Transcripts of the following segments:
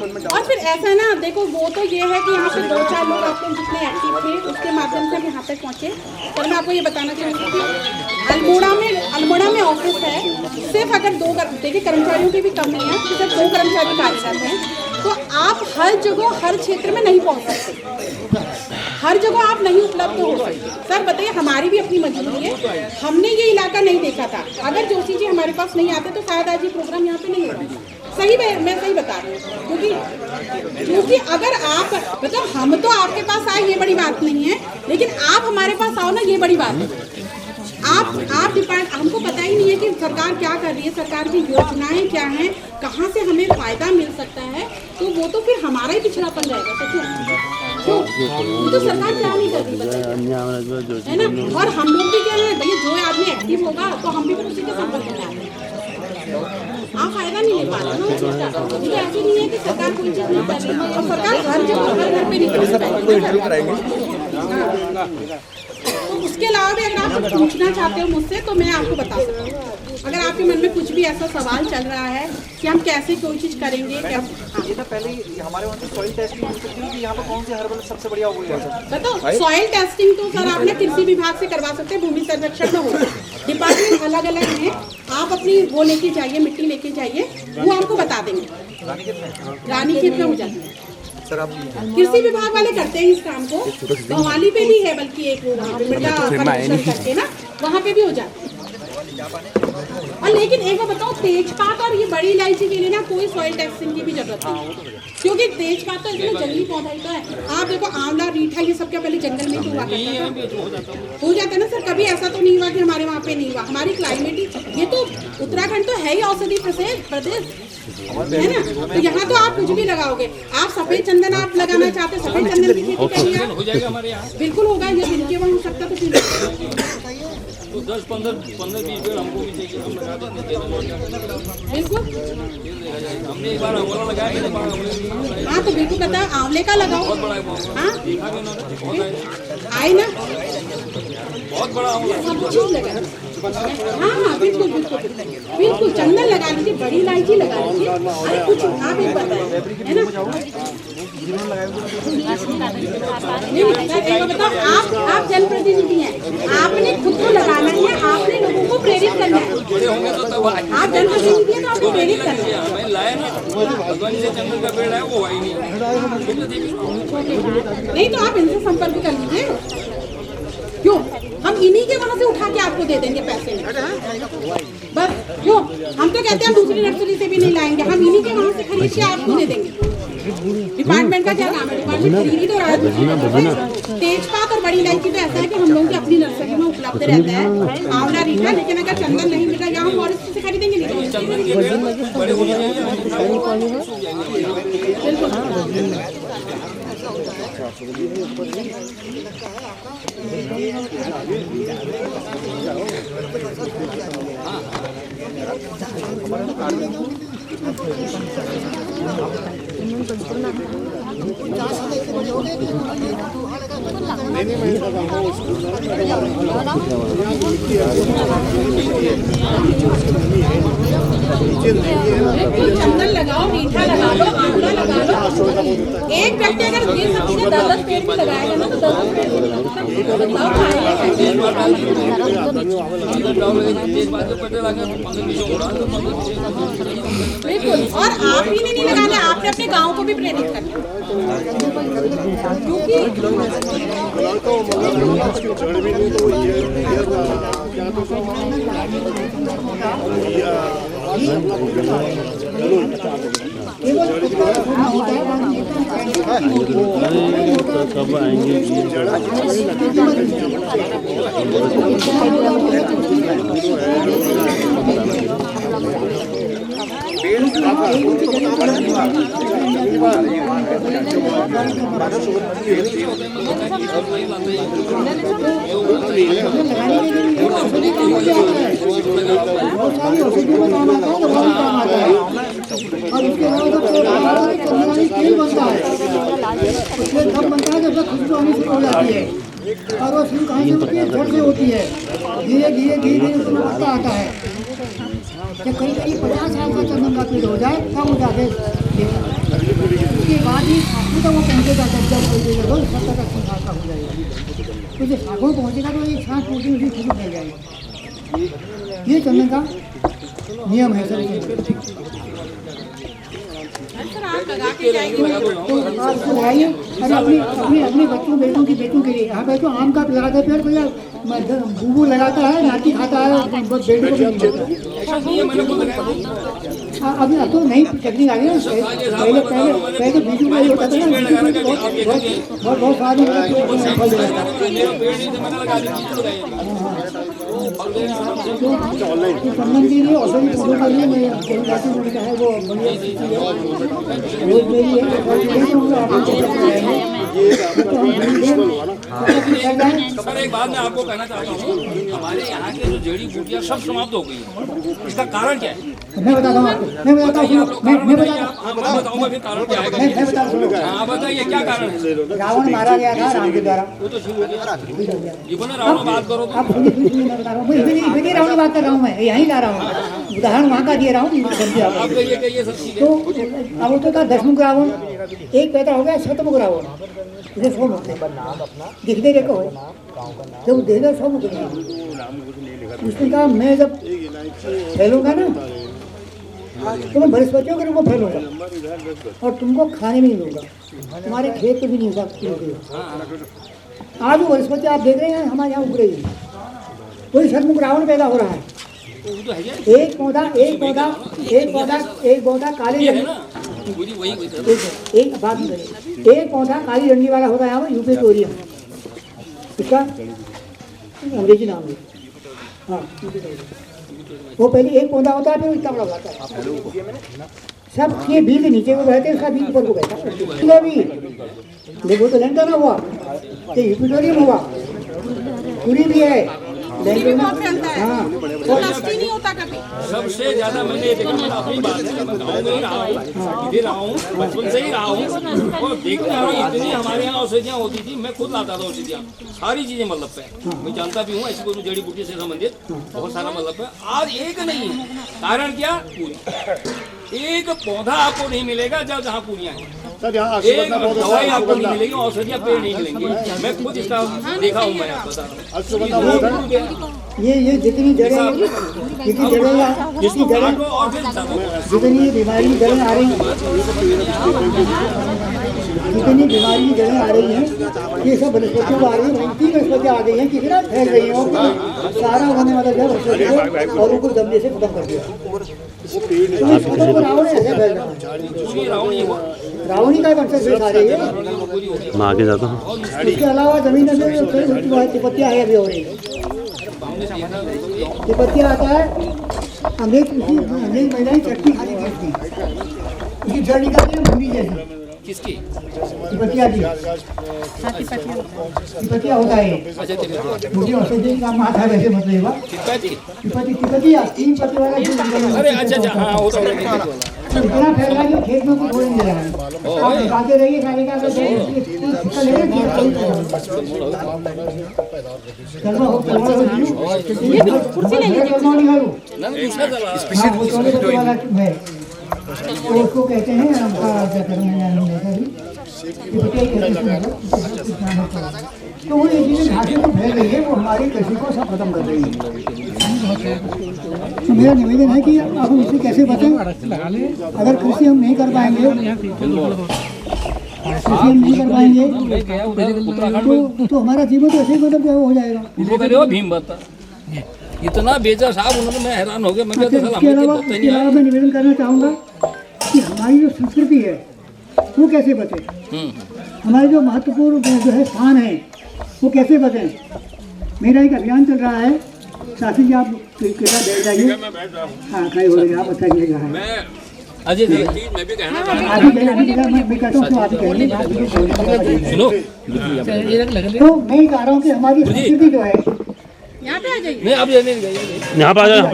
और फिर ऐसा ना देखो, वो तो ये है कि यहाँ पे 2-4 लोग आपके जितने एक्टिव थे उसके माध्यम से हम यहाँ तक पहुँचे। पर मैं आपको ये बताना चाहूँगी कि अल्मोड़ा में ऑफिस है, सिर्फ अगर 2 देखिए कर्मचारियों की भी कम नहीं है, सिर्फ 2 कर्मचारी कार्यरत हैं, तो आप हर जगह हर क्षेत्र में नहीं पहुँच सकते, हर जगह आप नहीं उपलब्ध हो सकते। सर बताइए, हमारी भी अपनी मजबूरी है, हमने ये इलाका नहीं देखा था। अगर जोशी जी हमारे पास नहीं आते तो शायद आज ये प्रोग्राम यहाँ पे नहीं होता। सही मैं सही बता रही हूँ, क्योंकि अगर आप मतलब हम तो आपके पास आए ये बड़ी बात नहीं है, लेकिन आप हमारे पास आओ ना, ये बड़ी बात है। आप डिपार्ट हमको पता ही नहीं है कि सरकार क्या कर रही है, सरकार की योजनाएं क्या हैं, कहाँ से हमें फायदा मिल सकता है, तो वो तो फिर हमारा ही पिछड़ापन रहेगा। क्यों तो सरकार क्या नहीं कर रही है ना। और हम लोग भी क्या है भैया, जो आदमी एक्टिव होगा तो हम भी उसी के संपर्क में आते हैं। आप फायदा नहीं ले पा रहे ना। मुझे ऐसे नहीं है कि सरकार कोई चीज़ नहीं कर रही है, और सरकार हर जगह हर घर पे नहीं कर रही है। तो उसके अलावा भी अगर आप पूछना चाहते हो मुझसे तो मैं आपको बता सकती हूँ। अगर आपके मन में कुछ भी ऐसा सवाल चल रहा है कि हम कैसे कोई चीज़ करेंगे, क्या ये था पहले हमारे वहाँ पे सॉइल टेस्टिंग होती थी कि यहाँ पे कौन सी हर्बल सबसे बढ़िया हो गई है। बताओ, सॉइल टेस्टिंग तो सर आपने कृषि विभाग से करवा सकते हैं, भूमि सर्वेक्षण में होगा। डिपार्टमेंट अलग अलग हैं, आप अपनी वो लेके जाइए, मिट्टी लेके जाइए, वो आपको बता देंगे। रानीखेत में हो जाती है, कृषि विभाग वाले करते हैं इस काम को। भवाली पे भी है, बल्कि एक वो वहाँ पे मृदा परीक्षण करके ना, वहाँ पे भी हो जाता है। और लेकिन एक बार बताओ, तेजपात और ये बड़ी इलायची के लिए ना कोई सॉइल टेस्टिंग की भी जरूरत नहीं, क्योंकि तेजपात तो इसमें जंगली पौधा ही तो है। आप देखो आंवला, रीठा, ये सब क्या पहले जंगल में ही हुआ करता था, हो जाता है ना सर। कभी ऐसा तो नहीं हुआ कि हमारे वहाँ पे नहीं हुआ। हमारी क्लाइमेट ही, ये तो उत्तराखंड तो है ही औषधि प्रदेश है ना, तो यहाँ तो आप कुछ भी लगाओगे। आप सफेद चंदन आप लगाना चाहते, सफेद चंदन की खेती करिए, बिल्कुल होगा। ये जिनके वहाँ हो सकता तो 10-15-20 पेड़ हमको भी चाहिए, हम लगा देंगे। बिल्कुल, हमने एक बार आंवला लगाया। हाँ तो बिल्कुल बताओ, आंवले का लगाओ। हाँ आए ना, बहुत बड़ा सब चीज लगा। हाँ बिल्कुल बिल्कुल बिल्कुल, चंदन लगा लीजिए, बड़ी इलायची लगा लीजिए। अरे कुछ आप एक बताए है ना, नहीं बताओ, आप जनप्रतिनिधि हैं, आपने खुद को लगाना है, आपने लोगों को प्रेरित करना है। आप जनप्रतिनिधि हैं तो आपको प्रेरित करना है। मैं लाया ना, भगवान से चंदन का पेड़ है वो आई नहीं, तो आप इनसे संपर्क कर लीजिए। क्यों, हम इन्हीं के वहाँ से उठा के आपको दे देंगे पैसे में, बस। क्यों, हम तो कहते हैं दूसरी नर्सरी से भी नहीं लाएंगे, हम इन्हीं के वहाँ से खरीद के आपको दे देंगे। डिपार्टमेंट का क्या काम है, डिपार्टमेंट खरीद तो रहा है। तेजपात और बड़ी इलायची तो ऐसा है कि हम लोगों की अपनी नर्सरी में उपलब्ध रहता है, आंवला, रीठा। लेकिन अगर चंदन नहीं मिल रहा, यहाँ फॉरेस्ट से खरीदेंगे नहीं चंदन लगाओ, रीठा लगा लो, आंवला लगा लो। एक व्यक्ति अगर ये सब चीजें 10-10 पेड़ भी लगाएगा ना, तो 10 बिल्कुल। और आप ही नहीं लगाना, आपने अपने गाँव को भी प्रेरित करना, कब आएंगे? और इसके अलावा तेल बनता है, उसमें तब बनता है जब खुशबू आनी शुरू हो जाती है। और वो शुरू कहाँ से होती है, जड़ से होती है। धीरे धीरे धीरे धीरे उसमें पत्ता आता है। जब कहीं कहीं 50 साल का चंदन का पेड़ हो जाए तब वो जाके कि शाखों तक वो पहुँचेगा जब पहुँचेगा तो सब तक सीधा का हो जाएगा। तो जब शाखों पहुँचेगा तो ये सांस टूटी उसी शुरू कर जाएगी। ये चलने का नियम है सर। सर आप लगा के जाएंगे तो आप लगाइए और अपने बच्चों बेटों के लिए यहाँ पे तो आम का लगाता है पेड़, भैया बूबू लगाता है, नाती खाता है, बेटे को भी नहीं देता। अभी अब तो नई टेक्निक आ गई है। पहले बीजू का होता था ना, बहुत सारी फल देता संबंध के लिए औषधि पौधों के लिए मैं है वो रोज मेरी सर एक बात मैं आपको कहना चाहता हूँ, हमारे यहाँ के जो जड़ी बूटियाँ सब समाप्त हो गई हैं। इसका कारण क्या है? मैं बताता हूँ आपको, मैं बताऊँगा फिर कारण क्या है? हाँ बताइए क्या कारण है? रावण मारा गया था राम के द्वारा। वो तो ठीक हो गया। ये बोले रावण बात करो तो अब मैं बता रहा हूँ, इतनी रावण बात कर रहा हूँ, मैं यहीं ला रहा हूँ, उदाहरण वहाँ का दे रहा हूँ। आप कहिए सब ठीक है। तो अब तो था 10 रावण, एक पैदा हो गया 7 रावण, इसे 100 होते दिखने देखो जब देखो 100 मुख। उसने कहा मैं जब फैलूंगा ना तो मैं बृहस्पतियों के रूप में फैलूंगा और तुमको खाने में नहीं दूंगा, तुम्हारे खेत पे भी नहीं होगा। आज वो बृहस्पति आप देख रहे हैं हमारे यहाँ उग रही है, वही 7 रावण पैदा हो रहा है। एक पौधा काली एक बात नहीं, एक पौधा काली डंडी वाला होता है यहाँ पर यूपेटोरियम, इसका अंग्रेजी नाम है। हाँ वो पहले एक पौधा होता है फिर इतना बड़ा होता है। सब ये बीज नीचे को बहते हैं, उसका बीज ऊपर को बहता है। भी देखो तो लैंटर ना हुआ तो यूपेटोरियम हुआ, पूरी भी है। हाँ नहीं होता कभी। सबसे ज्यादा मैंने ये देखा, मैं अपनी बात है, मैं गाँव में ही रहा हूँ, इधर रहा हूँ, बचपन से ही रहा हूँ और देखते रहा हूँ। इतनी हमारे यहाँ औषधियाँ होती थी, मैं खुद लाता था औषधियाँ, सारी चीजें मतलब पे मैं जानता भी हूँ, ऐसी कोई जड़ी बूटी से संबंधित बहुत सारा मतलब पे। आज एक नहीं है, कारण क्या? पूरी एक पौधा आपको नहीं मिलेगा जब जहाँ पूरियाँ हैं, एक दवाई आपको नहीं मिलेगी, औषधियाँ पेड़ नहीं मिलेंगे। मैं खुद इसका देखा हूँ, मैं आपको बता रहा हूँ। ये जितनी जड़ें जितनी बीमारी की जड़ें आ रही हैं, जितनी बीमारी की जड़ें आ रही हैं, ये सब वनस्पतियों को आ रही है। 30 वनस्पतियाँ आ गई हैं, कितना फैल रही हैं और सारा होने वाला जो वनस्पति को और उनको दमने से खत्म कर दिया। रावण ऐसे फैल रहा है, रावणी का वंशज से सारे ये। मैं आगे जाता हूँ। इसके अलावा जमीन में तिपत्तियाँ है अभी हो रही, तिपत्तियाँ आता है। अंग्रेज महिलाएं चटनी खाने की जड़ निकालती है भूमि जैसी। किसकी? तिपत्तियाँ जी, तिपत्तियाँ होता है मुझे औषधि का माथा है वैसे मतलब तिपत्तियाँ 3 पत्ते वाला। अरे अच्छा हाँ होता है। इतना फैल रहा है कि खेत में कुछ हो नहीं दे रहा है। आप निकालते रहिए सारे का तो उसको कहते हैं तो वो ये चीज़ें घाटे को फैल रही है, वो हमारी कृषि को सब खत्म कर रही है। तो मेरा निवेदन है कि अब हम इससे कैसे बचें। अगर कृषि हम नहीं कर पाएंगे तो हमारा जीवन तो ऐसे ही मतलब हो जाएगा। भीम बता इतना बेचा साहब, उन्होंने मैं हैरान हो गया। मैं इसके अलावा मैं निवेदन करना चाहूँगा कि हमारी जो संस्कृति है वो कैसे बचे, हमारे जो महत्वपूर्ण जो है स्थान है वो कैसे बचे। मेरा एक अभियान चल रहा है, साथी जी आप कृपया बैठ जाइए। हाँ खड़े हो गए, आप बताइए क्या है। अजय मैं भी कहना तो मैं कह रहा हूँ कि हमारी संस्कृति जो है यहाँ पे आ जाइए। नहीं आप यहाँ पे आ जाओ। आप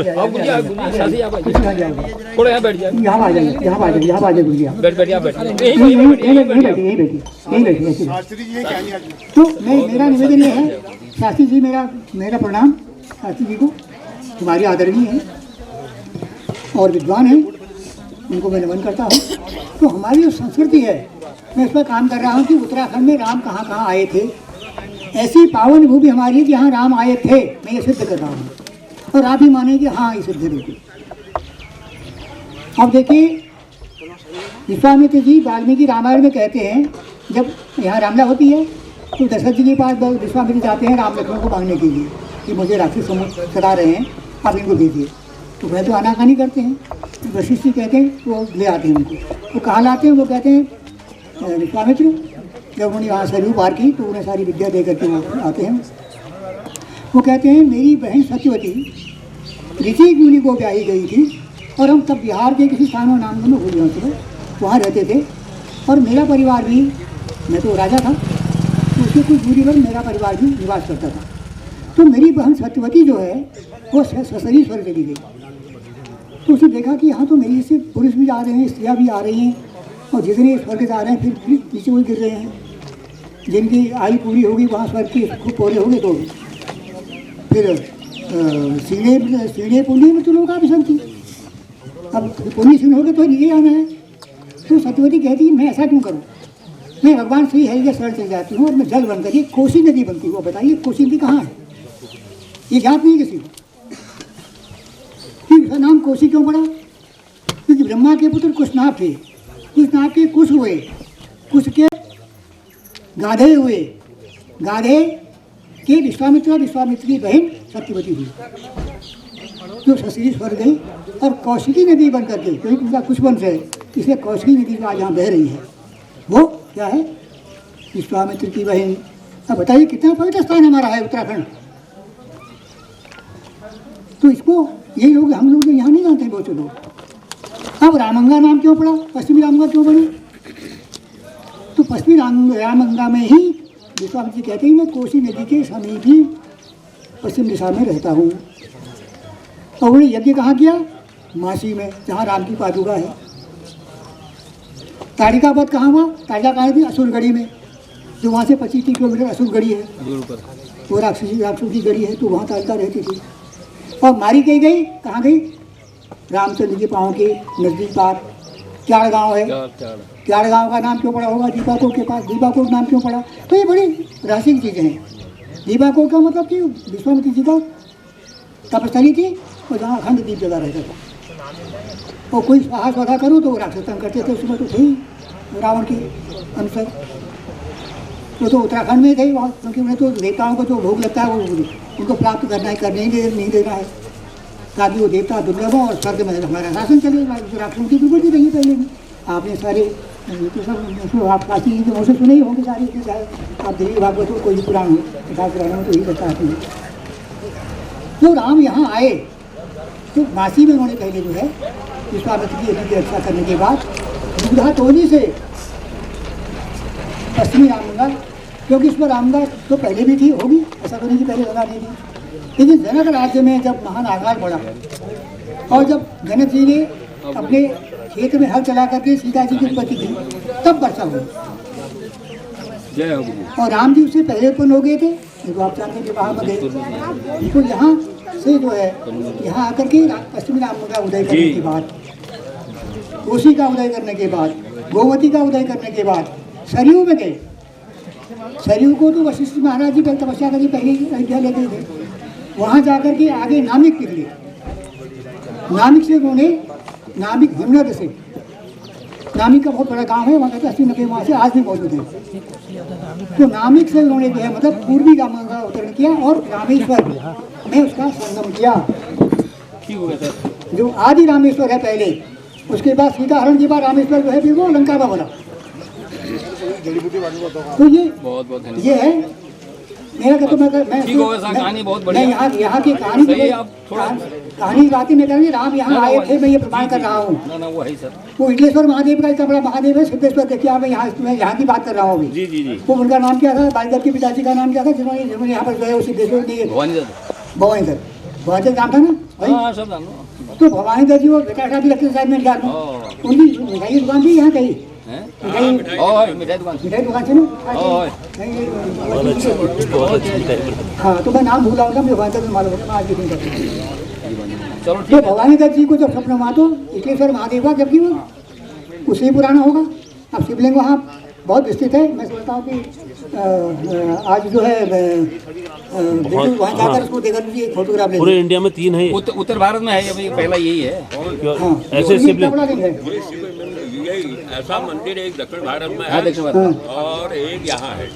थोड़ा यहाँ बैठ जाए, यहाँ आ जाइए, यहाँ आ जाइए, यहाँ आ जाइए गुरुजी। बैठ आप बैठ। तो मेरा निवेदन ये है, शास्त्री जी मेरा प्रणाम। शास्त्री जी को तुम्हारी आदरणीय है और विद्वान है उनको मैं नमन करता हूँ। तो हमारी जो संस्कृति है, मैं इस पर काम कर रहा हूँ कि उत्तराखंड में राम कहाँ कहाँ आए थे। ऐसी पावन भूमि हमारी जहाँ राम आए थे, मैं ये सिद्ध कर रहा हूँ और आप भी माने कि हाँ ये सिद्ध बिल्कुल। अब देखिए, विश्वामित्र जी वाल्मीकि रामायण में कहते हैं, जब यहाँ रामलीला होती है तो दशरथ जी के पास विश्वामित्र जाते हैं राम लक्ष्मण को मांगने के लिए कि मुझे राक्षस सता रहे हैं, आप इनको भेजिए। तो वह तो आनाकानी करते हैं। वशिष्ठ जी कहते हैं वो ले आते हैं उनको। वो कहाँ लाते हैं? वो कहते हैं विश्वामित्र, जब उन्होंने वहाँ सरयू पार की तो उन्हें सारी विद्या दे करके वो आते हैं। वो कहते हैं मेरी बहन सत्यवती ऋषि मुनि को ब्याही गई थी और हम तब बिहार के किसी स्थान में नाम में भूल गए, वहाँ रहते थे और मेरा परिवार भी, मैं तो राजा था तो उसके कुछ दूरी पर मेरा परिवार भी निवास करता था। तो मेरी बहन सत्यवती जो है वो ससरी स्वर्ग चली गई। तो उसने देखा कि यहाँ तो मेरी से पुरुष भी आ रहे हैं, स्त्रियाँ भी आ रही हैं और जितने स्वर्ग जा रहे हैं फिर नीचे वही गिर रहे हैं। जिनकी आयु पूरी होगी वहाँ स्वर्ग के पूरे होंगे तो फिर सीढ़े पुण्य में तो लोग आ भी सकती। अब पुण्य सीढ़ होगे तो नीचे आना है। तो सत्यवती कहती है मैं ऐसा क्यों करूँ, मैं भगवान श्री हरि के शरण चल जाती हूँ और मैं जल बन कर, ये कोसी नदी बनती है। वो बताइए कोसी नदी कहाँ है, ये ज्ञात नहीं किसी को। इसका नाम कोसी क्यों पड़ा? क्योंकि ब्रह्मा के पुत्र कुशनाभ थे, कुशनाभ के कुश हुए, कुश के गाधे हुए, गाधे के विश्वामित्र, विश्वामित्र की बहन सत्यवती हुई जो ससरी स्वर्ग गई और कौशिकी नदी बन करके, क्योंकि उनका कुछ वंश है इसलिए कौशिकी नदी आज यहाँ बह रही है। वो क्या है? विश्वामित्र की बहन। अब बताइए कितना पवित्र स्थान हमारा है उत्तराखंड। तो इसको यही लोग, हम लोग यहाँ नहीं जानते बहुत से लोग। अब रामगंगा नाम क्यों पड़ा, पश्चिमी रामगंगा क्यों बनी? तो पश्चिमी रामगंगा में ही विश्वामित्र जी कहते हैं मैं कोसी नदी के समीप ही पश्चिम दिशा में रहता हूँ। और उन्होंने यज्ञ कहाँ किया? मासी में, जहाँ राम की पादुका है। ताड़िका वध कहाँ हुआ? ताड़िका कहाँ थी? असुरगढ़ी में, जो वहाँ से 25 किलोमीटर असुरगढ़ी है, वो राक्षसों की गढ़ी है, तो वहाँ ताड़िका रहती थी। और मारी गई कहाँ गई? रामचंद्र के पाँव के नजदीक पार क्याड़ गाँव है। क्याड़ गाँव का नाम क्यों पड़ा होगा? दीपाकोट के पास दीपाकोट नाम क्यों पड़ा? तो ये बड़ी रहस्य की चीज़ें हैं। दीपाकोट का मतलब कि विश्वामित्र जी का तपस्थली थी और जहाँ अखंड दीप जला रहता था। और कोई साहस वधा करो तो राक्षस तंग करते थे, उसमें तो थे ही रावण के अनुसार। तो उत्तराखंड में थे वहाँ, क्योंकि उन्हें तो देवताओं को जो भोग लगता है वो उनको प्राप्त करना है, करने ही नहीं देना है, ताकि वो देवता दुर्लभ हो और स्वर्ग में हमारा शासन चले। राक्षसों की दुर्गति रही पहले भी। आपने सारे तो सब आप काशी के मौसम सुने ही होंगे सारे, आप देवी भागवत हो, कोई भी पुराण हो, कथा पुराण हो, तो यही बताते हैं। तो राम यहाँ आए तो मासी में उन्होंने पहले जो है विश्वामित्र की यज्ञ की रक्षा करने के बाद दुग्धा टोली से पश्चिमी रामगंगा, क्योंकि इस पर रामगंगा तो पहले भी थी, होगी, ऐसा तो नहीं कि पहले गंगा नहीं थी। लेकिन जनक राज्य में जब महान आकाल पड़ा और जब जनक जी ने अपने खेत में हल चला करके सीता जी की उत्पत्ति की, तब वर्षा हुई। और राम जी उससे पहले उत्पन्न हो गए थे, जो आप जानते हैं विवाह में गए। तो यहाँ से जो है यहाँ आकर के पश्चिमी रामगंगा उदय करने के बाद, कोसी का उदय करने के बाद, गोमती का उदय करने के बाद सरयू में गए। सरयू को तो वशिष्ठ महाराज जी पहले तपस्या करके पहले अयोध्या ले गए थे। वहाँ जाकर के आगे नामिक निकले। नामिक से उन्होंने नामिक हिमनद से, नामिक का बहुत बड़ा गांव है, वहाँ कहते 80-90 वहाँ से आज भी मौजूद है। तो नामिक से उन्होंने जो है मतलब पूर्वी रामगंगा का अवतरण किया और रामेश्वर में उसका संगम किया, जो आदि रामेश्वर है पहले। उसके बाद सीता हरण के बाद रामेश्वर जो है फिर वो लंका में बना। तो ये है मेरा कहते मैं यहाँ की कहानी बातें में करेंगे। राम यहाँ आए थे, मैं ये प्रमाण कर रहा हूँ। वो इटलेश्वर महादेव का इतना बड़ा महादेव है, सिद्धेश्वर देखिए, मैं यहाँ की बात कर रहा हूँ अभी। वो उनका नाम क्या था? बालीदर के पिताजी का नाम क्या था जिन्होंने यहाँ पर गए? सिद्धेश्वर भवानीधर, भवानीधर नाम था ना भाई। तो भवानीधर जी वो बेटा भी लगते शायद, मैं जान रहा हूँ। उनकी मिठाई की दुकान थी यहाँ कहीं, मिठाई दुकान से ना। हाँ, तो मैं नाम भूला हूँ, मुझे भवानीधर मालूम होगा, मैं आज भी नहीं करता। चलो जो भवानी दत्त जी को जब सपना में तो इसलिए सर महादेव का, जबकि वो उससे ही पुराना होगा। अब शिवलिंग वहाँ बहुत स्थित है। मैं सोचता हूँ कि आज जो है बिल्कुल वहाँ जाकर उसको देखा लीजिए, फोटोग्राफ ले पूरे इंडिया में 3 है ये। उत्तर भारत में है ये भाई, पहला यही है। हाँ, ऐसे इतना शिवलिंग बड़ा लिंग है। यही ऐसा मंदिर एक दक्षिण भारत में हाँ, है दक्षिण भारत में। और एक यहाँ है।